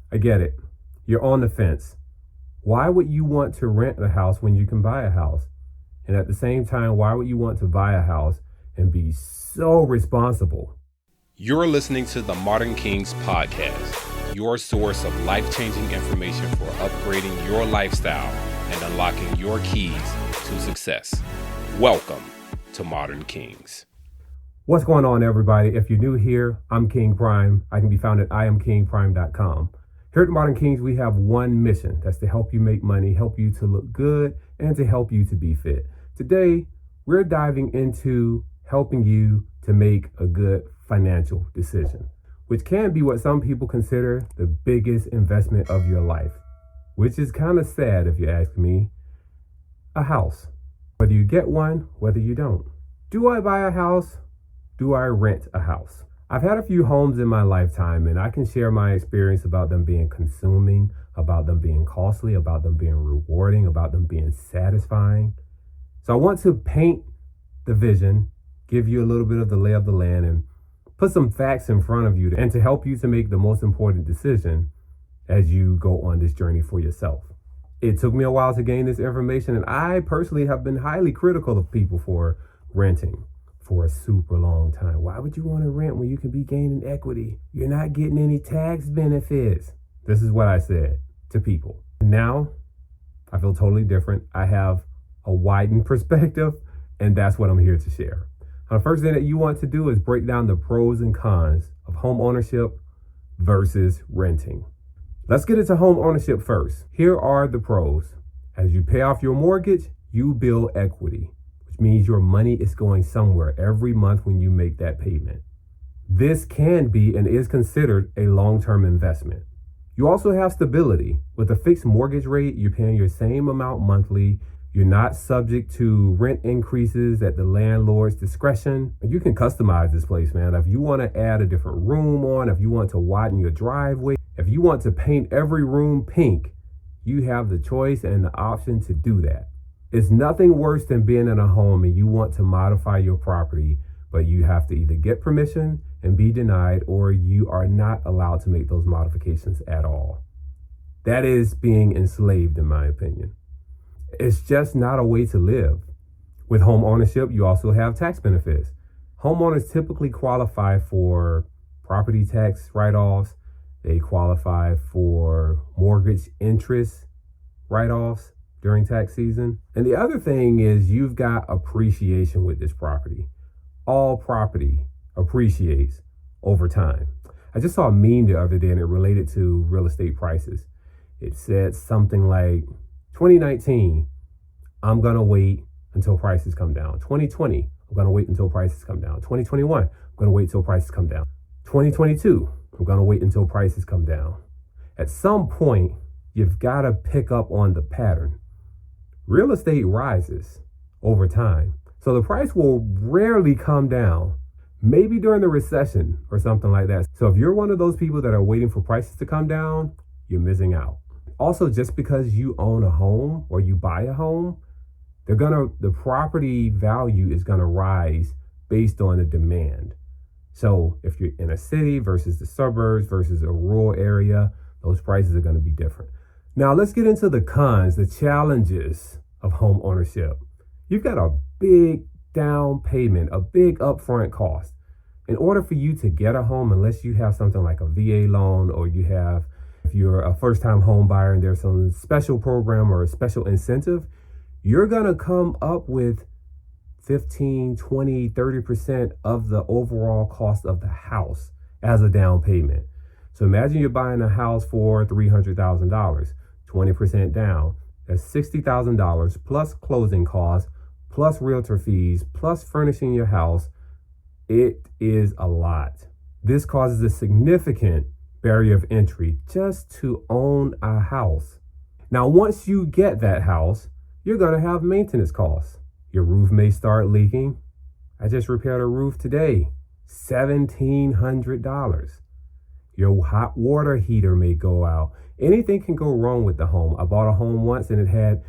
I get it. You're on the fence. Why would you want to rent a house when you can buy a house? And at the same time, why would you want to buy a house and be so responsible? You're listening to the Modern Kings podcast, your source of life-changing information for upgrading your lifestyle and unlocking your keys to success. Welcome to Modern Kings. What's going on, everybody? If you're new here, I'm King Prime. I can be found at iamkingprime.com. Here at Modern Kings, we have one mission. That's to help you make money, help you to look good, and to help you to be fit. Today, we're diving into helping you to make a good financial decision, which can be what some people consider the biggest investment of your life, which is kind of sad if you ask me. A house. Whether you get one, whether you don't. Do I buy a house? Do I rent a house? I've had a few homes in my lifetime, and I can share my experience about them being consuming, about them being costly, about them being rewarding, about them being satisfying. So I want to paint the vision, give you a little bit of the lay of the land, and put some facts in front of you and to help you to make the most important decision as you go on this journey for yourself. It took me a while to gain this information, and I personally have been highly critical of people for renting for a super long time. Why would you want to rent when you can be gaining equity? You're not getting any tax benefits. This is what I said to people. Now, I feel totally different. I have a widened perspective, and that's what I'm here to share. Now, the first thing that you want to do is break down the pros and cons of home ownership versus renting. Let's get into home ownership first. Here are the pros. As you pay off your mortgage, you build equity, which means your money is going somewhere every month when you make that payment. This can be and is considered a long-term investment. You also have stability. With a fixed mortgage rate, you're paying your same amount monthly. You're not subject to rent increases at the landlord's discretion. You can customize this place, man. If you want to add a different room on, if you want to widen your driveway, if you want to paint every room pink, you have the choice and the option to do that. It's nothing worse than being in a home and you want to modify your property, but you have to either get permission and be denied, or you are not allowed to make those modifications at all. That is being enslaved, in my opinion. It's just not a way to live. With home ownership, you also have tax benefits. Homeowners typically qualify for property tax write-offs. They qualify for mortgage interest write-offs during tax season. And the other thing is you've got appreciation with this property. All property appreciates over time. I just saw a meme the other day and it related to real estate prices. It said something like, 2019, I'm going to wait until prices come down. 2020, I'm going to wait until prices come down. 2021, I'm going to wait until prices come down. 2022, I'm going to wait until prices come down. At some point, you've got to pick up on the pattern. Real estate rises over time. So the price will rarely come down, maybe during the recession or something like that. So if you're one of those people that are waiting for prices to come down, you're missing out. Also, just because you own a home or you buy a home, the property value is gonna rise based on the demand. So if you're in a city versus the suburbs versus a rural area, those prices are gonna be different. Now let's get into the cons, the challenges of home ownership. You've got a big down payment, a big upfront cost. In order for you to get a home, unless you have something like a VA loan, or if you're a first-time home buyer and there's some special program or a special incentive, you're gonna come up with 15, 20, 30% of the overall cost of the house as a down payment. So imagine you're buying a house for $300,000, 20% down. That's $60,000 plus closing costs, plus realtor fees, plus furnishing your house. It is a lot. This causes a significant barrier of entry just to own a house. Now, once you get that house, you're going to have maintenance costs. Your roof may start leaking. I just repaired a roof today, $1,700. Your hot water heater may go out. Anything can go wrong with the home. I bought a home once and it had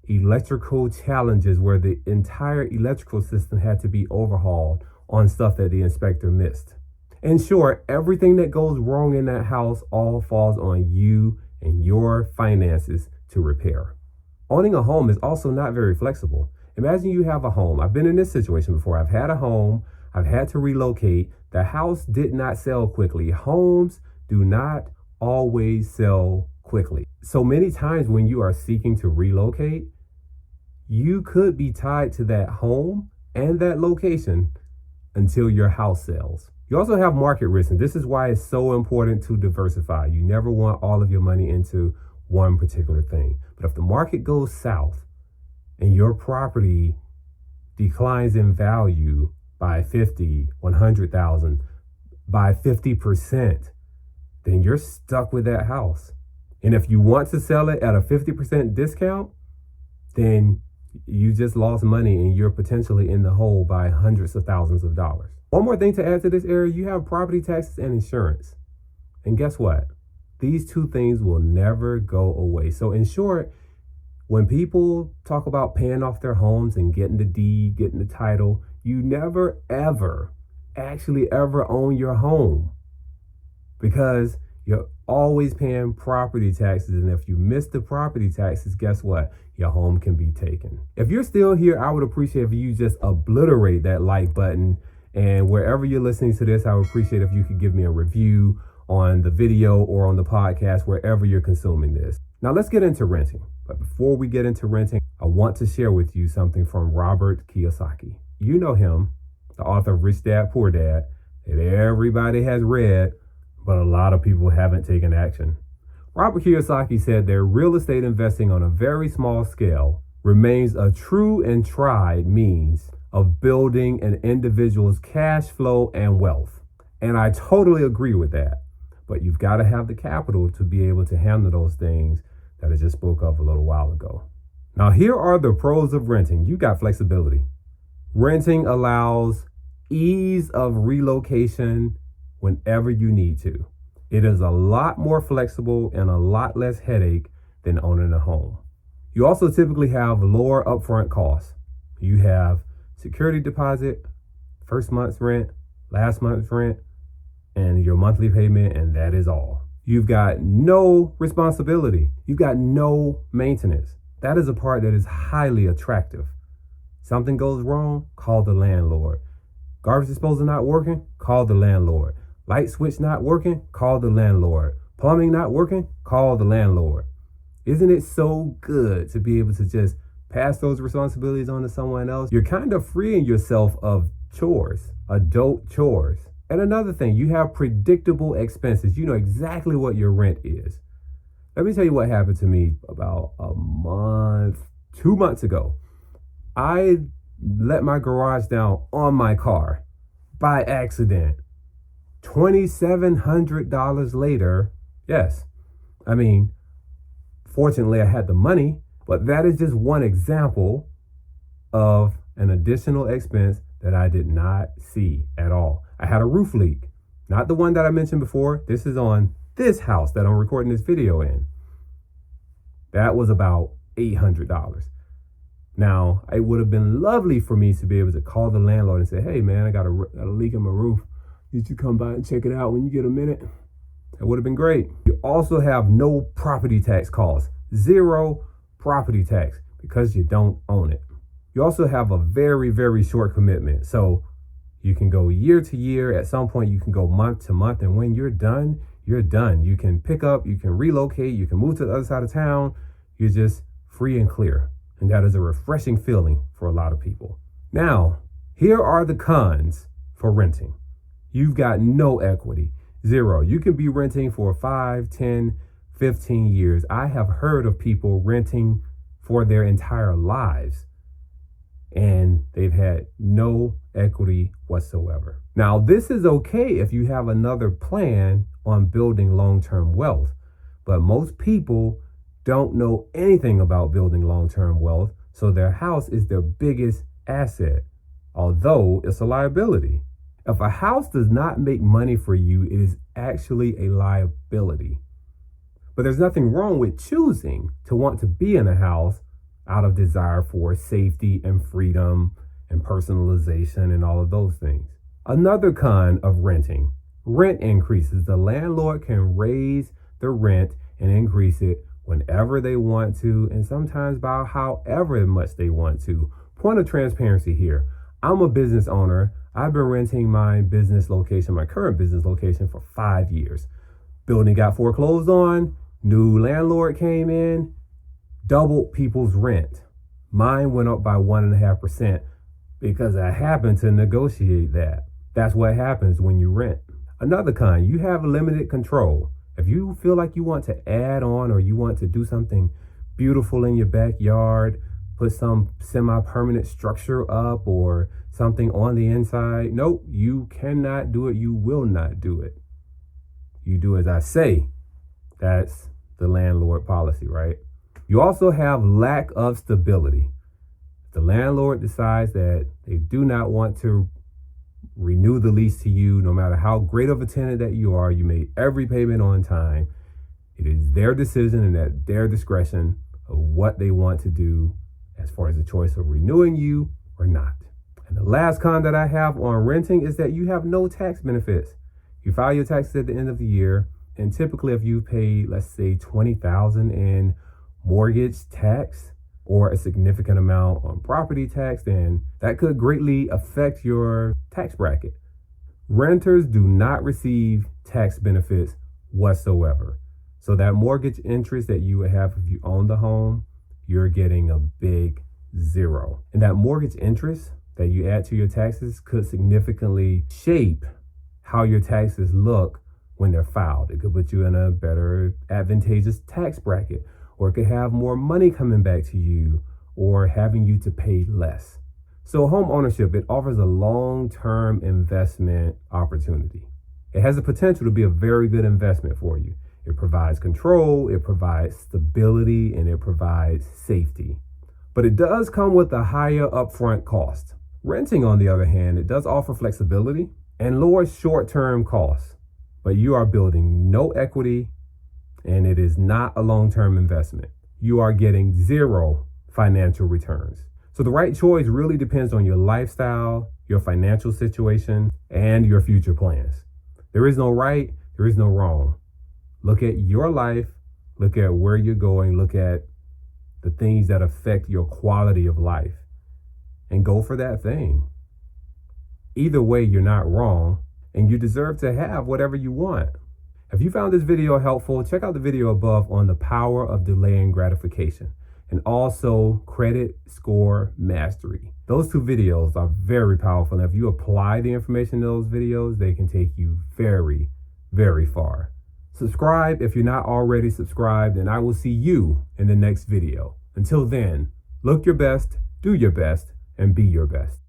electrical challenges where the entire electrical system had to be overhauled on stuff that the inspector missed. In short, everything that goes wrong in that house all falls on you and your finances to repair. Owning a home is also not very flexible. Imagine you have a home. I've been in this situation before. I've had a home. I've had to relocate. The house did not sell quickly. Homes do not always sell quickly. So many times when you are seeking to relocate, you could be tied to that home and that location until your house sells. You also have market risk, and this is why it's so important to diversify. You never want all of your money into one particular thing. But if the market goes south and your property declines in value by 50, 100,000, by 50%, then you're stuck with that house. And if you want to sell it at a 50% discount, then you just lost money and you're potentially in the hole by hundreds of thousands of dollars. One more thing to add to this area, you have property taxes and insurance. And guess what? These two things will never go away. So in short, when people talk about paying off their homes and getting the deed, getting the title, you never, ever, actually ever own your home because you're always paying property taxes. And if you miss the property taxes, guess what? Your home can be taken. If you're still here, I would appreciate if you just obliterate that like button. And wherever you're listening to this, I would appreciate if you could give me a review on the video or on the podcast, wherever you're consuming this. Now let's get into renting. But before we get into renting, I want to share with you something from Robert Kiyosaki. You know him, the author of Rich Dad, Poor Dad, that everybody has read, but a lot of people haven't taken action. Robert Kiyosaki said that real estate investing on a very small scale remains a true and tried means of building an individual's cash flow and wealth. And I totally agree with that. But you've got to have the capital to be able to handle those things that I just spoke of a little while ago. Now, here are the pros of renting. You got flexibility. Renting allows ease of relocation whenever you need to. It is a lot more flexible and a lot less headache than owning a home. You also typically have lower upfront costs. You have security deposit, first month's rent, last month's rent, and your monthly payment, and that is all. You've got no responsibility. You've got no maintenance. That is a part that is highly attractive. Something goes wrong, call the landlord. Garbage disposal not working, call the landlord. Light switch not working, call the landlord. Plumbing not working, call the landlord. Isn't it so good to be able to just pass those responsibilities on to someone else? You're kind of freeing yourself of chores, adult chores. And another thing, you have predictable expenses. You know exactly what your rent is. Let me tell you what happened to me about 2 months ago. I let my garage down on my car by accident. $2,700 later. Yes. I mean, fortunately I had the money, but that is just one example of an additional expense that I did not see at all. I had a roof leak, not the one that I mentioned before. This is on this house that I'm recording this video in. That was about $800. Now, it would have been lovely for me to be able to call the landlord and say, hey man, I got a leak in my roof. You should come by and check it out when you get a minute. That would have been great. You also have no property tax costs, 0 property tax because you don't own it. You also have a very, very short commitment. So you can go year to year. At some point, you can go month to month. And when you're done, you're done. You can pick up, you can relocate, you can move to the other side of town. You're just free and clear. And that is a refreshing feeling for a lot of people. Now, here are the cons for renting. You've got no equity, 0. You can be renting for 5, 10, 15 years. I have heard of people renting for their entire lives, and they've had no equity whatsoever. Now, this is okay if you have another plan on building long-term wealth, but most people don't know anything about building long-term wealth, so their house is their biggest asset, although it's a liability. If a house does not make money for you, it is actually a liability. But there's nothing wrong with choosing to want to be in a house out of desire for safety and freedom and personalization and all of those things. Another con of renting, Rent increases. The landlord can raise the rent and increase it whenever they want to, and sometimes by however much they want to. Point of transparency here. I'm a business owner. I've been renting my business location, my current business location, for 5 years. Building got foreclosed on, new landlord came in, doubled people's rent. Mine went up by 1.5% because I happened to negotiate that. That's what happens when you rent. Another con, you have limited control. If you feel like you want to add on or you want to do something beautiful in your backyard, put some semi-permanent structure up or something on the inside, nope, you cannot do it. You will not do it. You do as I say. That's the landlord policy, right? You also have lack of stability. If the landlord decides that they do not want to renew the lease to you, no matter how great of a tenant that you are, you made every payment on time. It is their decision and at their discretion of what they want to do as far as the choice of renewing you or not. And the last con that I have on renting is that you have no tax benefits. You file your taxes at the end of the year, and typically if you pay, let's say, $20,000 in mortgage tax or a significant amount on property tax, then that could greatly affect your tax bracket. Renters do not receive tax benefits whatsoever. So that mortgage interest that you would have if you own the home, you're getting a big zero. And that mortgage interest that you add to your taxes could significantly shape how your taxes look when they're filed. It could put you in a better advantageous tax bracket, or it could have more money coming back to you or having you to pay less. So home ownership, it offers a long-term investment opportunity. It has the potential to be a very good investment for you. It provides control, it provides stability, and it provides safety. But it does come with a higher upfront cost. Renting, on the other hand, it does offer flexibility and lower short-term costs, but you are building no equity, and it is not a long-term investment. You are getting zero financial returns. So the right choice really depends on your lifestyle, your financial situation, and your future plans. There is no right, there is no wrong. Look at your life, look at where you're going, look at the things that affect your quality of life, and go for that thing. Either way, you're not wrong, and you deserve to have whatever you want. If you found this video helpful, check out the video above on the power of delaying gratification and also credit score mastery. Those two videos are very powerful. And if you apply the information in those videos, they can take you very, very far. Subscribe if you're not already subscribed, and I will see you in the next video. Until then, look your best, do your best, and be your best.